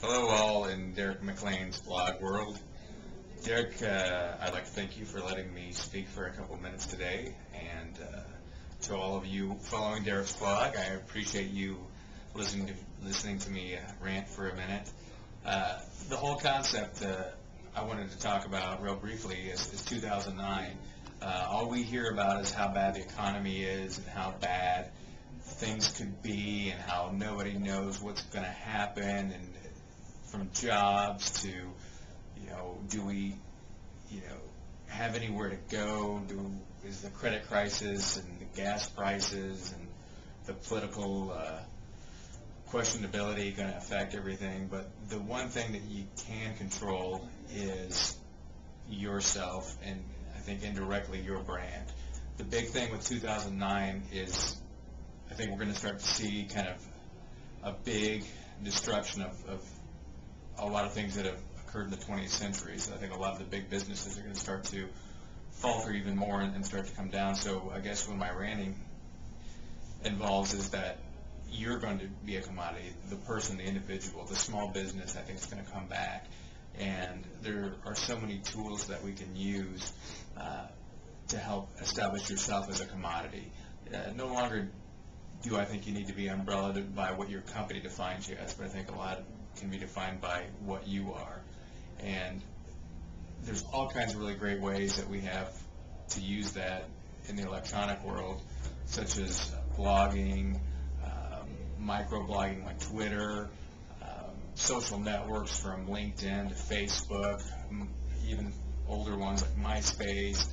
Hello all in Derek McLean's blog world. Derek, I'd like to thank you for letting me speak for a couple minutes today, and to all of you following Derek's blog, I appreciate you listening to me rant for a minute. The whole concept I wanted to talk about real briefly is 2009. All we hear about is how bad the economy is and how bad things could be and how nobody knows what's going to happen, and from jobs to, do we, have anywhere to go? Is the credit crisis and the gas prices and the political questionability going to affect everything? But the one thing that you can control is yourself, and I think indirectly your brand. The big thing with 2009 is I think we're going to start to see kind of a big destruction of a lot of things that have occurred in the 20th century. So I think a lot of the big businesses are going to start to falter even more and start to come down. So I guess what my ranting involves is that you're going to be a commodity. The person, the individual, the small business, I think is going to come back. And there are so many tools that we can use to help establish yourself as a commodity. No longer do I think you need to be umbrellaed by what your company defines you as, but I think a lot can be defined by what you are. And there's all kinds of really great ways that we have to use that in the electronic world, such as blogging, microblogging like Twitter, social networks from LinkedIn to Facebook, even older ones like MySpace.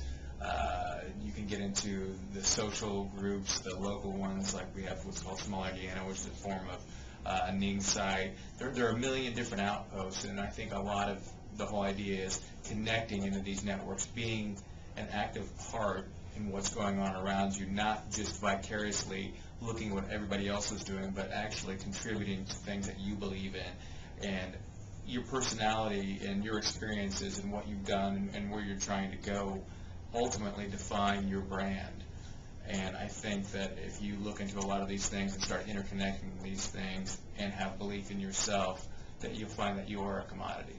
You can get into the social groups, the local ones, like we have what's called Small Indiana, which is a form of a Ning site. There are a million different outposts, and I think a lot of the whole idea is connecting into these networks, being an active part in what's going on around you, not just vicariously looking at what everybody else is doing, but actually contributing to things that you believe in. And your personality and your experiences and what you've done and where you're trying to go ultimately define your brand. And I think that if you look into a lot of these things and start interconnecting these things and have belief in yourself, that you'll find that you are a commodity.